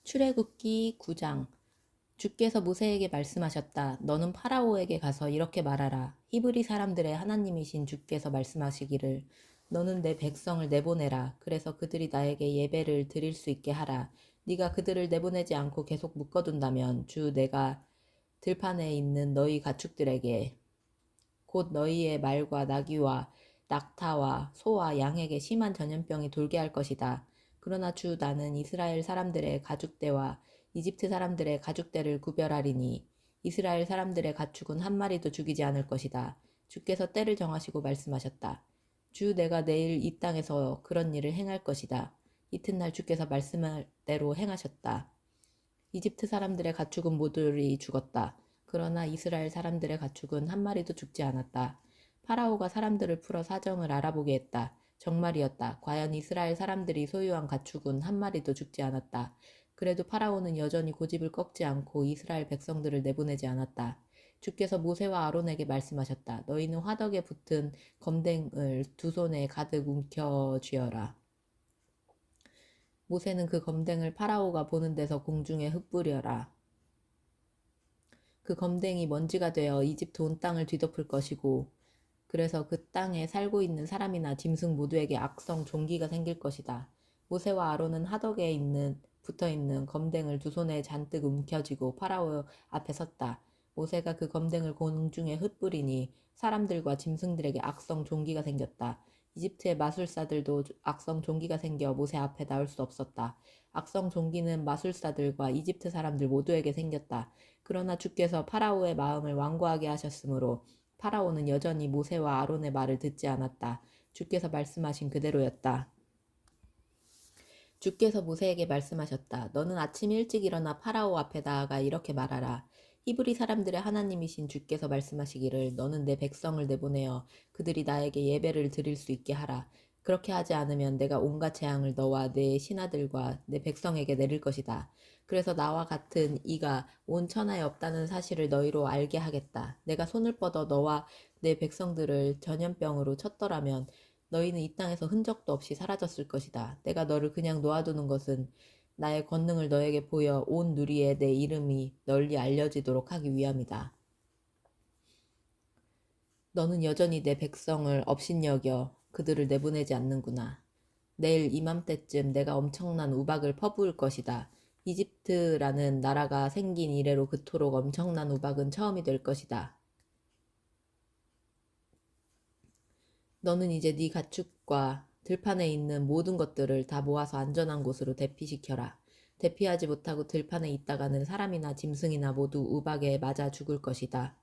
출애굽기 9장. 주께서 모세에게 말씀하셨다. 너는 파라오에게 가서 이렇게 말하라. 히브리 사람들의 하나님이신 주께서 말씀하시기를 너는 내 백성을 내보내라. 그래서 그들이 나에게 예배를 드릴 수 있게 하라. 네가 그들을 내보내지 않고 계속 묶어둔다면 주 내가 들판에 있는 너희 가축들에게 곧 너희의 말과 나귀와 낙타와 소와 양에게 심한 전염병이 돌게 할 것이다. 그러나 주 나는 이스라엘 사람들의 가축대와 이집트 사람들의 가축대를 구별하리니 이스라엘 사람들의 가축은 한 마리도 죽이지 않을 것이다. 주께서 때를 정하시고 말씀하셨다. 주 내가 내일 이 땅에서 그런 일을 행할 것이다. 이튿날 주께서 말씀할 대로 행하셨다. 이집트 사람들의 가축은 모조리 죽었다. 그러나 이스라엘 사람들의 가축은 한 마리도 죽지 않았다. 파라오가 사람들을 풀어 사정을 알아보게 했다. 정말이었다. 과연 이스라엘 사람들이 소유한 가축은 한 마리도 죽지 않았다. 그래도 파라오는 여전히 고집을 꺾지 않고 이스라엘 백성들을 내보내지 않았다. 주께서 모세와 아론에게 말씀하셨다. 너희는 화덕에 붙은 검댕을 두 손에 가득 움켜 쥐어라. 모세는 그 검댕을 파라오가 보는 데서 공중에 흩뿌려라. 그 검댕이 먼지가 되어 이집트 온 땅을 뒤덮을 것이고 그래서 그 땅에 살고 있는 사람이나 짐승 모두에게 악성 종기가 생길 것이다. 모세와 아론은 하덕에 붙어있는 검댕을 두 손에 잔뜩 움켜쥐고 파라오 앞에 섰다. 모세가 그 검댕을 공중에 흩뿌리니 사람들과 짐승들에게 악성 종기가 생겼다. 이집트의 마술사들도 악성 종기가 생겨 모세 앞에 나올 수 없었다. 악성 종기는 마술사들과 이집트 사람들 모두에게 생겼다. 그러나 주께서 파라오의 마음을 완고하게 하셨으므로 파라오는 여전히 모세와 아론의 말을 듣지 않았다. 주께서 말씀하신 그대로였다. 주께서 모세에게 말씀하셨다. 너는 아침 일찍 일어나 파라오 앞에 나아가 이렇게 말하라. 히브리 사람들의 하나님이신 주께서 말씀하시기를 너는 내 백성을 내보내어 그들이 나에게 예배를 드릴 수 있게 하라. 그렇게 하지 않으면 내가 온갖 재앙을 너와 내 신하들과 내 백성에게 내릴 것이다. 그래서 나와 같은 이가 온 천하에 없다는 사실을 너희로 알게 하겠다. 내가 손을 뻗어 너와 내 백성들을 전염병으로 쳤더라면 너희는 이 땅에서 흔적도 없이 사라졌을 것이다. 내가 너를 그냥 놓아두는 것은 나의 권능을 너에게 보여 온 누리에 내 이름이 널리 알려지도록 하기 위함이다. 너는 여전히 내 백성을 업신여겨 그들을 내보내지 않는구나. 내일 이맘때쯤 내가 엄청난 우박을 퍼부을 것이다. 이집트라는 나라가 생긴 이래로 그토록 엄청난 우박은 처음이 될 것이다. 너는 이제 네 가축과 들판에 있는 모든 것들을 다 모아서 안전한 곳으로 대피시켜라. 대피하지 못하고 들판에 있다가는 사람이나 짐승이나 모두 우박에 맞아 죽을 것이다.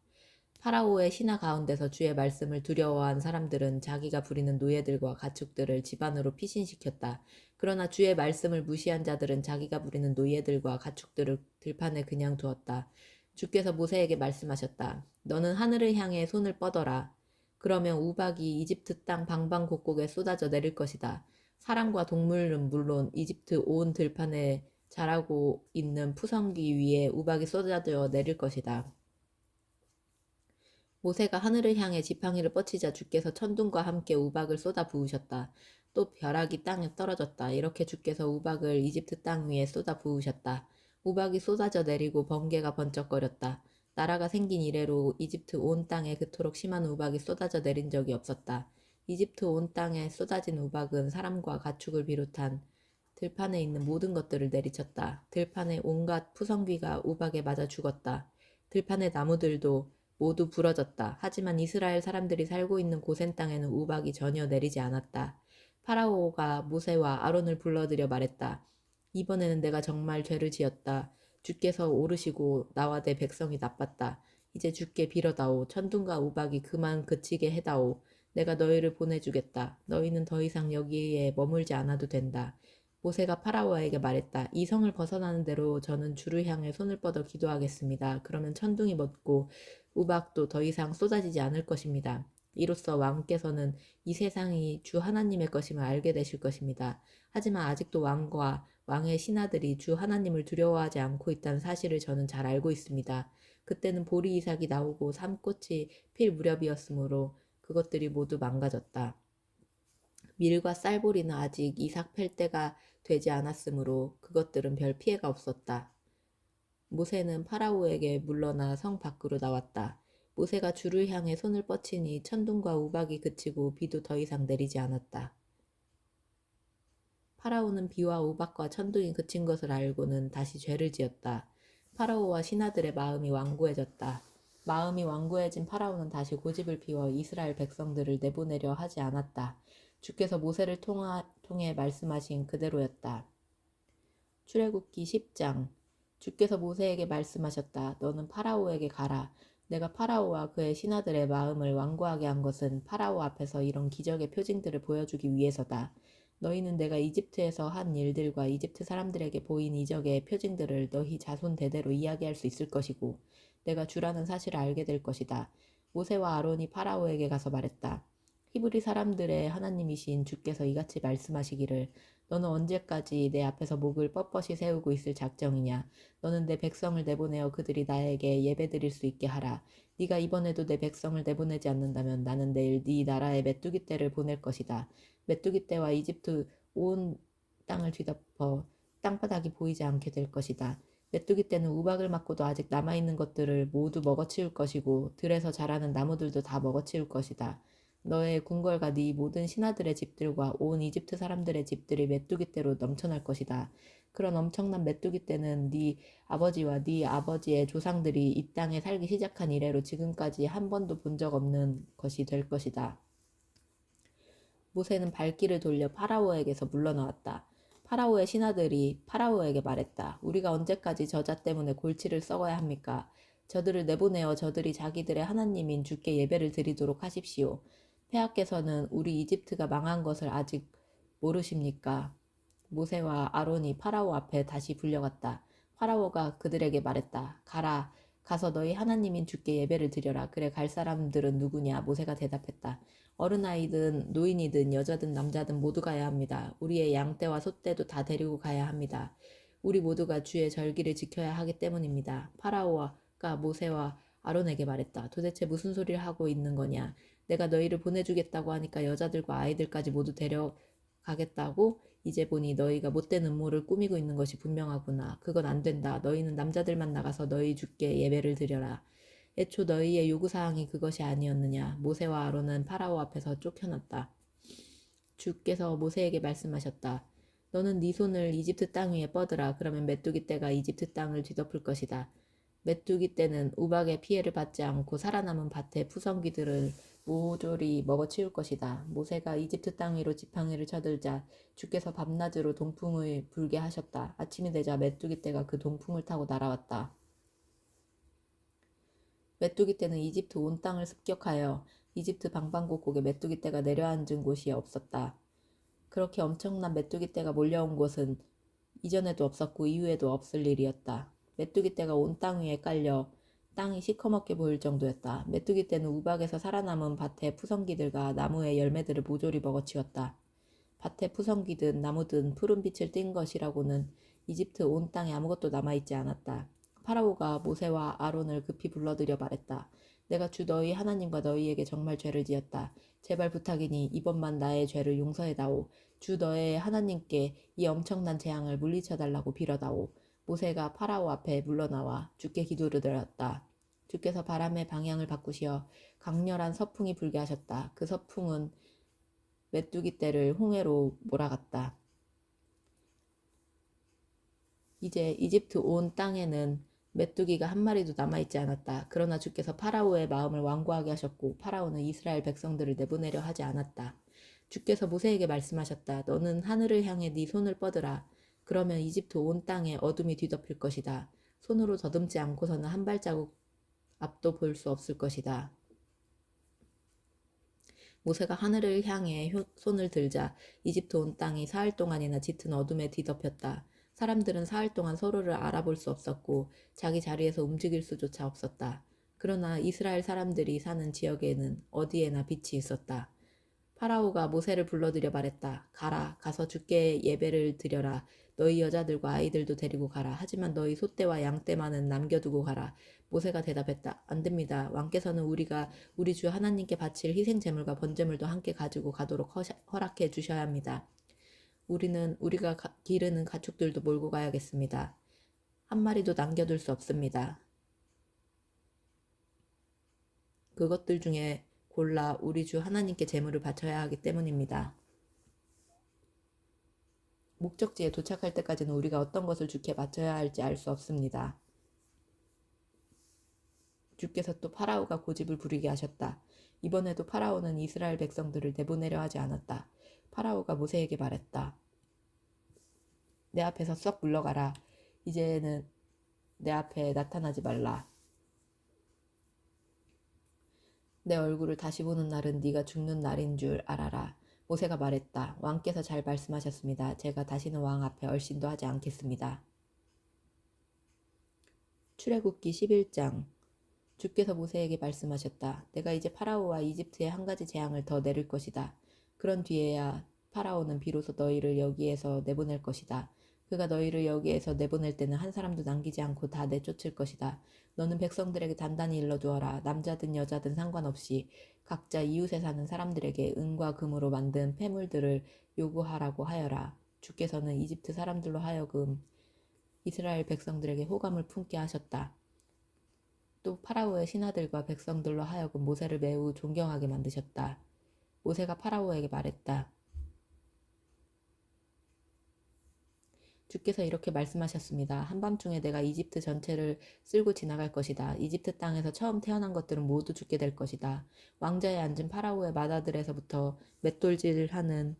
파라오의 신하 가운데서 주의 말씀을 두려워한 사람들은 자기가 부리는 노예들과 가축들을 집 안으로 피신시켰다. 그러나 주의 말씀을 무시한 자들은 자기가 부리는 노예들과 가축들을 들판에 그냥 두었다. 주께서 모세에게 말씀하셨다. 너는 하늘을 향해 손을 뻗어라. 그러면 우박이 이집트 땅 방방곡곡에 쏟아져 내릴 것이다. 사람과 동물은 물론 이집트 온 들판에 자라고 있는 푸성기 위에 우박이 쏟아져 내릴 것이다. 모세가 하늘을 향해 지팡이를 뻗치자 주께서 천둥과 함께 우박을 쏟아 부으셨다. 또 벼락이 땅에 떨어졌다. 이렇게 주께서 우박을 이집트 땅 위에 쏟아 부으셨다. 우박이 쏟아져 내리고 번개가 번쩍거렸다. 나라가 생긴 이래로 이집트 온 땅에 그토록 심한 우박이 쏟아져 내린 적이 없었다. 이집트 온 땅에 쏟아진 우박은 사람과 가축을 비롯한 들판에 있는 모든 것들을 내리쳤다. 들판의 온갖 푸성귀가 우박에 맞아 죽었다. 들판의 나무들도 모두 부러졌다. 하지만 이스라엘 사람들이 살고 있는 고센 땅에는 우박이 전혀 내리지 않았다. 파라오가 모세와 아론을 불러들여 말했다. 이번에는 내가 정말 죄를 지었다. 주께서 오르시고 나와 내 백성이 나빴다. 이제 주께 빌어다오. 천둥과 우박이 그만 그치게 해다오. 내가 너희를 보내주겠다. 너희는 더 이상 여기에 머물지 않아도 된다. 모세가 파라오에게 말했다. 이 성을 벗어나는 대로 저는 주를 향해 손을 뻗어 기도하겠습니다. 그러면 천둥이 멎고 우박도 더 이상 쏟아지지 않을 것입니다. 이로써 왕께서는 이 세상이 주 하나님의 것임을 알게 되실 것입니다. 하지만 아직도 왕과 왕의 신하들이 주 하나님을 두려워하지 않고 있다는 사실을 저는 잘 알고 있습니다. 그때는 보리 이삭이 나오고 삼꽃이 필 무렵이었으므로 그것들이 모두 망가졌다. 밀과 쌀보리는 아직 이삭 팰 때가 되지 않았으므로 그것들은 별 피해가 없었다. 모세는 파라오에게 물러나 성 밖으로 나왔다. 모세가 주를 향해 손을 뻗치니 천둥과 우박이 그치고 비도 더 이상 내리지 않았다. 파라오는 비와 우박과 천둥이 그친 것을 알고는 다시 죄를 지었다. 파라오와 신하들의 마음이 완고해졌다. 마음이 완고해진 파라오는 다시 고집을 피워 이스라엘 백성들을 내보내려 하지 않았다. 주께서 모세를 통해 말씀하신 그대로였다. 출애굽기 10장. 주께서 모세에게 말씀하셨다. 너는 파라오에게 가라. 내가 파라오와 그의 신하들의 마음을 완고하게 한 것은 파라오 앞에서 이런 기적의 표징들을 보여주기 위해서다. 너희는 내가 이집트에서 한 일들과 이집트 사람들에게 보인 이적의 표징들을 너희 자손 대대로 이야기할 수 있을 것이고 내가 주라는 사실을 알게 될 것이다. 모세와 아론이 파라오에게 가서 말했다. 히브리 사람들의 하나님이신 주께서 이같이 말씀하시기를 너는 언제까지 내 앞에서 목을 뻣뻣이 세우고 있을 작정이냐? 너는 내 백성을 내보내어 그들이 나에게 예배드릴 수 있게 하라. 네가 이번에도 내 백성을 내보내지 않는다면 나는 내일 네 나라에 메뚜기 떼를 보낼 것이다. 메뚜기 떼와 이집트 온 땅을 뒤덮어 땅바닥이 보이지 않게 될 것이다. 메뚜기 떼는 우박을 맞고도 아직 남아있는 것들을 모두 먹어치울 것이고 들에서 자라는 나무들도 다 먹어치울 것이다. 너의 궁궐과 네 모든 신하들의 집들과 온 이집트 사람들의 집들이 메뚜기 떼로 넘쳐날 것이다. 그런 엄청난 메뚜기 떼는 네 아버지와 네 아버지의 조상들이 이 땅에 살기 시작한 이래로 지금까지 한 번도 본 적 없는 것이 될 것이다. 모세는 발길을 돌려 파라오에게서 물러나왔다. 파라오의 신하들이 파라오에게 말했다. 우리가 언제까지 저자 때문에 골치를 썩어야 합니까? 저들을 내보내어 저들이 자기들의 하나님인 주께 예배를 드리도록 하십시오. 폐하께서는 우리 이집트가 망한 것을 아직 모르십니까? 모세와 아론이 파라오 앞에 다시 불려갔다. 파라오가 그들에게 말했다. 가라. 가서 너희 하나님인 주께 예배를 드려라. 그래 갈 사람들은 누구냐? 모세가 대답했다. 어른아이든 노인이든 여자든 남자든 모두 가야 합니다. 우리의 양떼와 소떼도 다 데리고 가야 합니다. 우리 모두가 주의 절기를 지켜야 하기 때문입니다. 파라오가 모세와 아론에게 말했다. 도대체 무슨 소리를 하고 있는 거냐? 내가 너희를 보내주겠다고 하니까 여자들과 아이들까지 모두 데려가겠다고? 이제 보니 너희가 못된 음모를 꾸미고 있는 것이 분명하구나. 그건 안 된다. 너희는 남자들만 나가서 너희 주께 예배를 드려라. 애초 너희의 요구사항이 그것이 아니었느냐. 모세와 아론은 파라오 앞에서 쫓겨났다. 주께서 모세에게 말씀하셨다. 너는 네 손을 이집트 땅 위에 뻗으라. 그러면 메뚜기 떼가 이집트 땅을 뒤덮을 것이다. 메뚜기 떼는 우박의 피해를 받지 않고 살아남은 밭의 푸성귀들을 모조리 먹어치울 것이다. 모세가 이집트 땅 위로 지팡이를 쳐들자 주께서 밤낮으로 동풍을 불게 하셨다. 아침이 되자 메뚜기 떼가 그 동풍을 타고 날아왔다. 메뚜기 떼는 이집트 온 땅을 습격하여 이집트 방방곡곡에 메뚜기 떼가 내려앉은 곳이 없었다. 그렇게 엄청난 메뚜기 떼가 몰려온 곳은 이전에도 없었고 이후에도 없을 일이었다. 메뚜기 떼가 온 땅 위에 깔려 땅이 시커멓게 보일 정도였다. 메뚜기 떼는 우박에서 살아남은 밭의 푸성귀들과 나무의 열매들을 모조리 먹어치웠다. 밭의 푸성귀든 나무든 푸른 빛을 띤 것이라고는 이집트 온 땅에 아무것도 남아있지 않았다. 파라오가 모세와 아론을 급히 불러들여 말했다. 내가 주 너희 하나님과 너희에게 정말 죄를 지었다. 제발 부탁이니 이번만 나의 죄를 용서해다오. 주 너의 하나님께 이 엄청난 재앙을 물리쳐달라고 빌어다오. 모세가 파라오 앞에 물러나와 주께 기도를 드렸다. 주께서 바람의 방향을 바꾸시어 강렬한 서풍이 불게 하셨다. 그 서풍은 메뚜기 떼를 홍해로 몰아갔다. 이제 이집트 온 땅에는 메뚜기가 한 마리도 남아있지 않았다. 그러나 주께서 파라오의 마음을 완고하게 하셨고 파라오는 이스라엘 백성들을 내보내려 하지 않았다. 주께서 모세에게 말씀하셨다. 너는 하늘을 향해 네 손을 뻗으라. 그러면 이집트 온 땅에 어둠이 뒤덮일 것이다. 손으로 더듬지 않고서는 한 발자국 앞도 볼 수 없을 것이다. 모세가 하늘을 향해 손을 들자 이집트 온 땅이 사흘 동안이나 짙은 어둠에 뒤덮였다. 사람들은 사흘 동안 서로를 알아볼 수 없었고 자기 자리에서 움직일 수조차 없었다. 그러나 이스라엘 사람들이 사는 지역에는 어디에나 빛이 있었다. 파라오가 모세를 불러들여 말했다. 가라. 가서 주께 예배를 드려라. 너희 여자들과 아이들도 데리고 가라. 하지만 너희 소떼와 양떼만은 남겨두고 가라. 모세가 대답했다. 안 됩니다. 왕께서는 우리가 우리 주 하나님께 바칠 희생 제물과 번제물도 함께 가지고 가도록 허락해 주셔야 합니다. 우리가 기르는 가축들도 몰고 가야겠습니다. 한 마리도 남겨둘 수 없습니다. 그것들 중에 골라 우리 주 하나님께 제물을 바쳐야 하기 때문입니다. 목적지에 도착할 때까지는 우리가 어떤 것을 주께 바쳐야 할지 알 수 없습니다. 주께서 또 파라오가 고집을 부리게 하셨다. 이번에도 파라오는 이스라엘 백성들을 내보내려 하지 않았다. 파라오가 모세에게 말했다. 내 앞에서 썩 물러가라. 이제는 내 앞에 나타나지 말라. 내 얼굴을 다시 보는 날은 네가 죽는 날인 줄 알아라. 모세가 말했다. 왕께서 잘 말씀하셨습니다. 제가 다시는 왕 앞에 얼씬도 하지 않겠습니다. 출애굽기 11장. 주께서 모세에게 말씀하셨다. 내가 이제 파라오와 이집트에 한 가지 재앙을 더 내릴 것이다. 그런 뒤에야 파라오는 비로소 너희를 여기에서 내보낼 것이다. 그가 너희를 여기에서 내보낼 때는 한 사람도 남기지 않고 다 내쫓을 것이다. 너는 백성들에게 단단히 일러두어라. 남자든 여자든 상관없이 각자 이웃에 사는 사람들에게 은과 금으로 만든 폐물들을 요구하라고 하여라. 주께서는 이집트 사람들로 하여금 이스라엘 백성들에게 호감을 품게 하셨다. 또 파라오의 신하들과 백성들로 하여금 모세를 매우 존경하게 만드셨다. 모세가 파라오에게 말했다. 주께서 이렇게 말씀하셨습니다. 한밤중에 내가 이집트 전체를 쓸고 지나갈 것이다. 이집트 땅에서 처음 태어난 것들은 모두 죽게 될 것이다. 왕자에 앉은 파라오의 맏아들에서부터 맷돌질하는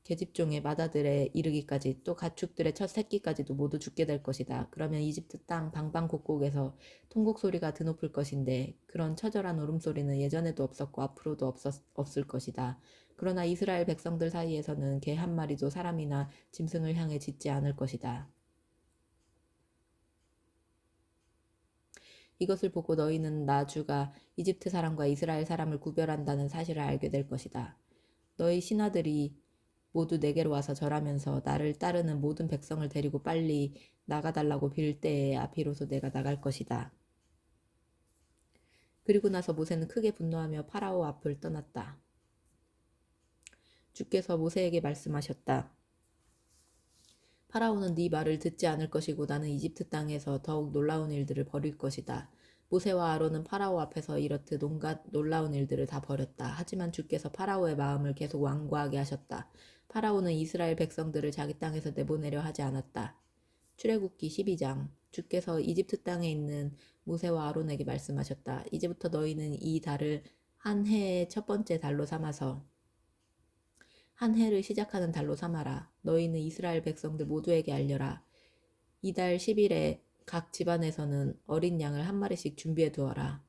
계집종의 맏아들에 이르기까지 또 가축들의 첫 새끼까지도 모두 죽게 될 것이다. 그러면 이집트 땅 방방곡곡에서 통곡 소리가 드높을 것인데 그런 처절한 울음소리는 예전에도 없었고 앞으로도 없을 것이다. 그러나 이스라엘 백성들 사이에서는 개 한 마리도 사람이나 짐승을 향해 짖지 않을 것이다. 이것을 보고 너희는 나 주가 이집트 사람과 이스라엘 사람을 구별한다는 사실을 알게 될 것이다. 너희 신하들이 모두 내게로 와서 절하면서 나를 따르는 모든 백성을 데리고 빨리 나가달라고 빌 때에야 비로소 내가 나갈 것이다. 그리고 나서 모세는 크게 분노하며 파라오 앞을 떠났다. 주께서 모세에게 말씀하셨다. 파라오는 네 말을 듣지 않을 것이고 나는 이집트 땅에서 더욱 놀라운 일들을 벌일 것이다. 모세와 아론은 파라오 앞에서 이렇듯 온갖 놀라운 일들을 다 벌였다. 하지만 주께서 파라오의 마음을 계속 완고하게 하셨다. 파라오는 이스라엘 백성들을 자기 땅에서 내보내려 하지 않았다. 출애굽기 12장. 주께서 이집트 땅에 있는 모세와 아론에게 말씀하셨다. 이제부터 너희는 이 달을 한 해의 첫 번째 달로 삼아서 한 해를 시작하는 달로 삼아라. 너희는 이스라엘 백성들 모두에게 알려라. 이달 10일에 각 집안에서는 어린 양을 한 마리씩 준비해 두어라.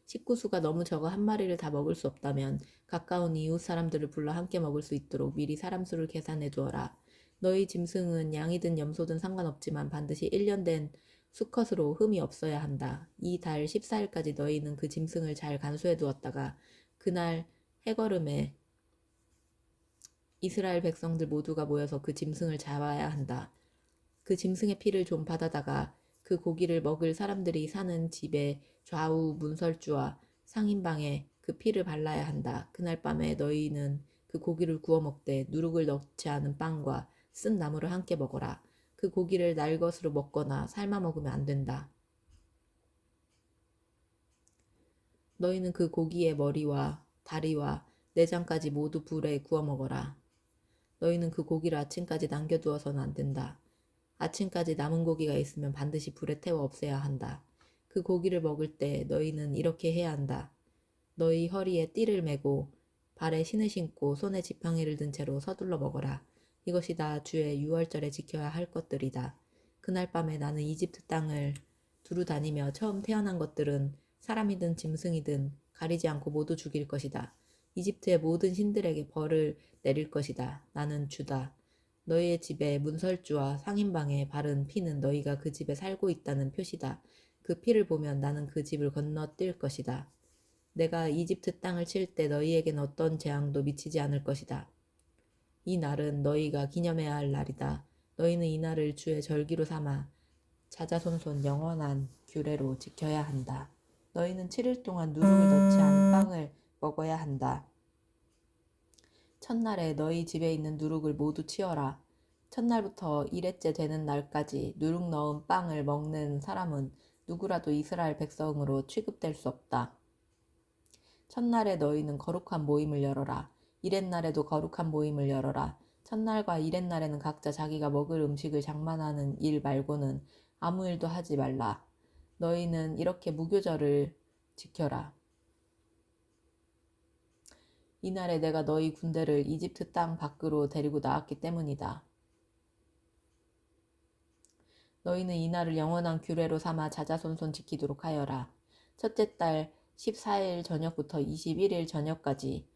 식구수가 너무 적어 한 마리를 다 먹을 수 없다면 가까운 이웃 사람들을 불러 함께 먹을 수 있도록 미리 사람 수를 계산해 두어라. 너희 짐승은 양이든 염소든 상관없지만 반드시 1년 된 수컷으로 흠이 없어야 한다. 이 달 14일까지 너희는 그 짐승을 잘 간수해 두었다가 그날 해걸음에 이스라엘 백성들 모두가 모여서 그 짐승을 잡아야 한다. 그 짐승의 피를 좀 받아다가 그 고기를 먹을 사람들이 사는 집의 좌우 문설주와 상인방에 그 피를 발라야 한다. 그날 밤에 너희는 그 고기를 구워 먹되 누룩을 넣지 않은 빵과 쓴 나물을 함께 먹어라. 그 고기를 날 것으로 먹거나 삶아 먹으면 안 된다. 너희는 그 고기의 머리와 다리와 내장까지 모두 불에 구워 먹어라. 너희는 그 고기를 아침까지 남겨두어서는 안 된다. 아침까지 남은 고기가 있으면 반드시 불에 태워 없애야 한다. 그 고기를 먹을 때 너희는 이렇게 해야 한다. 너희 허리에 띠를 메고 발에 신을 신고 손에 지팡이를 든 채로 서둘러 먹어라. 이것이 다 주의 유월절에 지켜야 할 것들이다. 그날 밤에 나는 이집트 땅을 두루 다니며 처음 태어난 것들은 사람이든 짐승이든 가리지 않고 모두 죽일 것이다. 이집트의 모든 신들에게 벌을 내릴 것이다. 나는 주다. 너희의 집에 문설주와 상인방에 바른 피는 너희가 그 집에 살고 있다는 표시다. 그 피를 보면 나는 그 집을 건너뛸 것이다. 내가 이집트 땅을 칠 때 너희에겐 어떤 재앙도 미치지 않을 것이다. 이 날은 너희가 기념해야 할 날이다. 너희는 이 날을 주의 절기로 삼아 자자손손 영원한 규례로 지켜야 한다. 너희는 7일 동안 누룩을 넣지 않은 빵을 먹어야 한다. 첫날에 너희 집에 있는 누룩을 모두 치워라. 첫날부터 일회째 되는 날까지 누룩 넣은 빵을 먹는 사람은 누구라도 이스라엘 백성으로 취급될 수 없다. 첫날에 너희는 거룩한 모임을 열어라. 이렛날에도 거룩한 모임을 열어라. 첫날과 이렛날에는 각자 자기가 먹을 음식을 장만하는 일 말고는 아무 일도 하지 말라. 너희는 이렇게 무교절을 지켜라. 이날에 내가 너희 군대를 이집트 땅 밖으로 데리고 나왔기 때문이다. 너희는 이날을 영원한 규례로 삼아 자자손손 지키도록 하여라. 첫째 달 14일 저녁부터 21일 저녁까지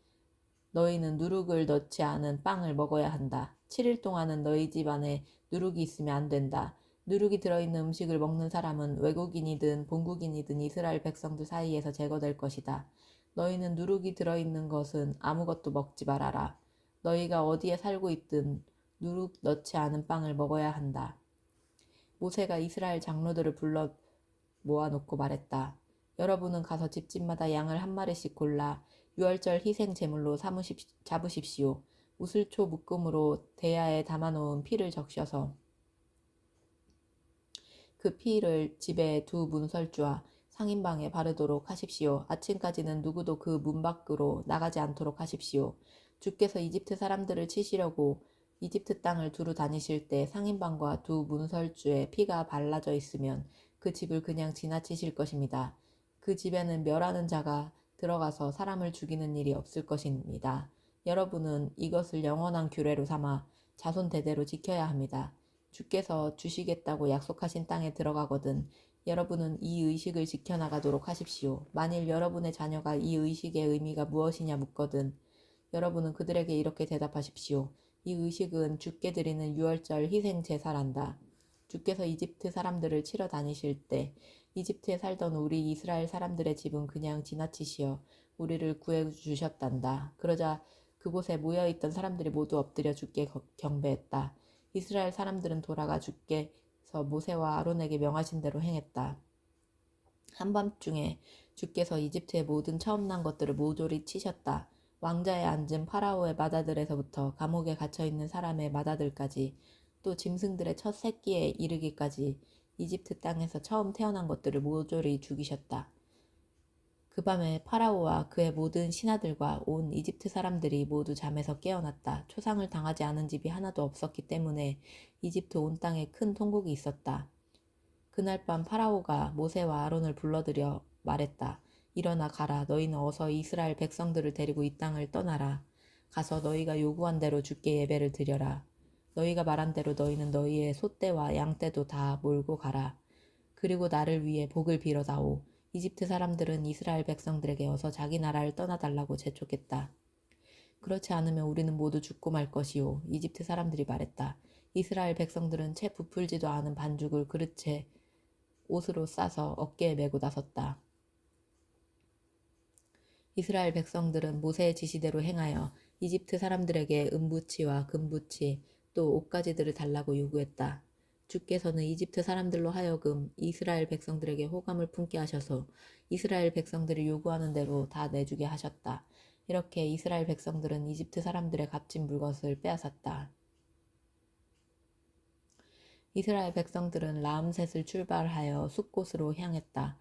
너희는 누룩을 넣지 않은 빵을 먹어야 한다. 7일 동안은 너희 집 안에 누룩이 있으면 안 된다. 누룩이 들어있는 음식을 먹는 사람은 외국인이든 본국인이든 이스라엘 백성들 사이에서 제거될 것이다. 너희는 누룩이 들어있는 것은 아무것도 먹지 말아라. 너희가 어디에 살고 있든 누룩 넣지 않은 빵을 먹어야 한다. 모세가 이스라엘 장로들을 불러 모아놓고 말했다. 여러분은 가서 집집마다 양을 한 마리씩 골라 유월절 희생 제물로 잡으십시오. 우슬초 묶음으로 대야에 담아놓은 피를 적셔서 그 피를 집의 두 문설주와 상인방에 바르도록 하십시오. 아침까지는 누구도 그 문 밖으로 나가지 않도록 하십시오. 주께서 이집트 사람들을 치시려고 이집트 땅을 두루 다니실 때 상인방과 두 문설주에 피가 발라져 있으면 그 집을 그냥 지나치실 것입니다. 그 집에는 멸하는 자가 들어가서 사람을 죽이는 일이 없을 것입니다. 여러분은 이것을 영원한 규례로 삼아 자손 대대로 지켜야 합니다. 주께서 주시겠다고 약속하신 땅에 들어가거든 여러분은 이 의식을 지켜나가도록 하십시오. 만일 여러분의 자녀가 이 의식의 의미가 무엇이냐 묻거든 여러분은 그들에게 이렇게 대답하십시오. 이 의식은 주께 드리는 유월절 희생 제사란다. 주께서 이집트 사람들을 치러 다니실 때 이집트에 살던 우리 이스라엘 사람들의 집은 그냥 지나치시어 우리를 구해주셨단다. 그러자 그곳에 모여있던 사람들이 모두 엎드려 주께 경배했다. 이스라엘 사람들은 돌아가 주께서 모세와 아론에게 명하신 대로 행했다. 한밤중에 주께서 이집트의 모든 처음 난 것들을 모조리 치셨다. 왕자에 앉은 파라오의 맏아들에서부터 감옥에 갇혀있는 사람의 맏아들까지 또 짐승들의 첫 새끼에 이르기까지 이집트 땅에서 처음 태어난 것들을 모조리 죽이셨다. 그 밤에 파라오와 그의 모든 신하들과 온 이집트 사람들이 모두 잠에서 깨어났다. 초상을 당하지 않은 집이 하나도 없었기 때문에 이집트 온 땅에 큰 통곡이 있었다. 그날 밤 파라오가 모세와 아론을 불러들여 말했다. 일어나 가라. 너희는 어서 이스라엘 백성들을 데리고 이 땅을 떠나라. 가서 너희가 요구한 대로 주께 예배를 드려라. 너희가 말한 대로 너희는 너희의 소떼와 양떼도 다 몰고 가라. 그리고 나를 위해 복을 빌어다오. 이집트 사람들은 이스라엘 백성들에게 어서 자기 나라를 떠나달라고 재촉했다. 그렇지 않으면 우리는 모두 죽고 말 것이요. 이집트 사람들이 말했다. 이스라엘 백성들은 채 부풀지도 않은 반죽을 그릇에 옷으로 싸서 어깨에 메고 나섰다. 이스라엘 백성들은 모세의 지시대로 행하여 이집트 사람들에게 은부치와 금부치 또 옷가지들을 달라고 요구했다. 주께서는 이집트 사람들로 하여금 이스라엘 백성들에게 호감을 품게 하셔서 이스라엘 백성들이 요구하는 대로 다 내주게 하셨다. 이렇게 이스라엘 백성들은 이집트 사람들의 값진 물것을 빼앗았다. 이스라엘 백성들은 라암셋을 출발하여 숲곳으로 향했다.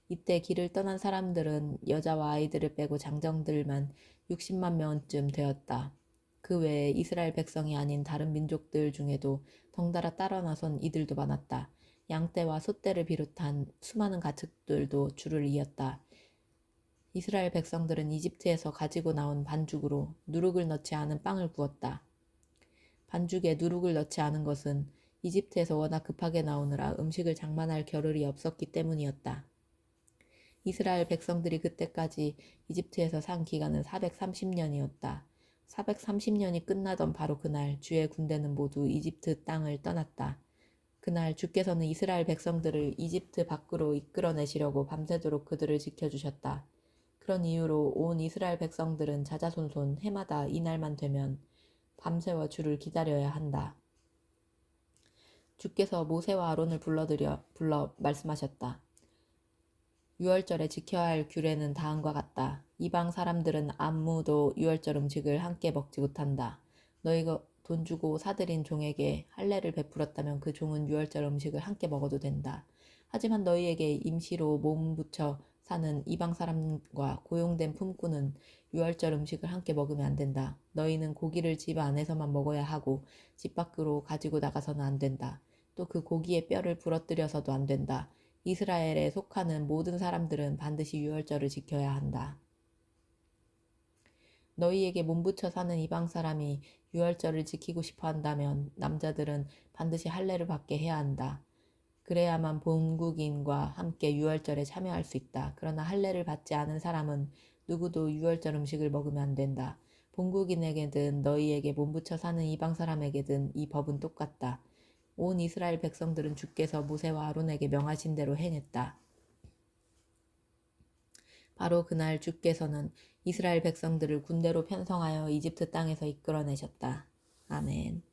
이때 길을 떠난 사람들은 여자와 아이들을 빼고 장정들만 60만 명쯤 되었다. 그 외에 이스라엘 백성이 아닌 다른 민족들 중에도 덩달아 따라 나선 이들도 많았다. 양떼와 소떼를 비롯한 수많은 가축들도 줄을 이었다. 이스라엘 백성들은 이집트에서 가지고 나온 반죽으로 누룩을 넣지 않은 빵을 구웠다. 반죽에 누룩을 넣지 않은 것은 이집트에서 워낙 급하게 나오느라 음식을 장만할 겨를이 없었기 때문이었다. 이스라엘 백성들이 그때까지 이집트에서 산 기간은 430년이었다. 430년이 끝나던 바로 그날 주의 군대는 모두 이집트 땅을 떠났다. 그날 주께서는 이스라엘 백성들을 이집트 밖으로 이끌어내시려고 밤새도록 그들을 지켜주셨다. 그런 이유로 온 이스라엘 백성들은 자자손손 해마다 이날만 되면 밤새워 주를 기다려야 한다. 주께서 모세와 아론을 불러 말씀하셨다. 유월절에 지켜야 할 규례는 다음과 같다. 이방 사람들은 아무도 유월절 음식을 함께 먹지 못한다. 너희가 돈 주고 사들인 종에게 할례를 베풀었다면 그 종은 유월절 음식을 함께 먹어도 된다. 하지만 너희에게 임시로 몸 붙여 사는 이방 사람과 고용된 품꾼은 유월절 음식을 함께 먹으면 안 된다. 너희는 고기를 집 안에서만 먹어야 하고 집 밖으로 가지고 나가서는 안 된다. 또 그 고기의 뼈를 부러뜨려서도 안 된다. 이스라엘에 속하는 모든 사람들은 반드시 유월절을 지켜야 한다. 너희에게 몸붙여 사는 이방 사람이 유월절을 지키고 싶어 한다면 남자들은 반드시 할례를 받게 해야 한다. 그래야만 본국인과 함께 유월절에 참여할 수 있다. 그러나 할례를 받지 않은 사람은 누구도 유월절 음식을 먹으면 안 된다. 본국인에게든 너희에게 몸붙여 사는 이방 사람에게든 이 법은 똑같다. 온 이스라엘 백성들은 주께서 모세와 아론에게 명하신 대로 행했다. 바로 그날 주께서는 이스라엘 백성들을 군대로 편성하여 이집트 땅에서 이끌어내셨다. 아멘.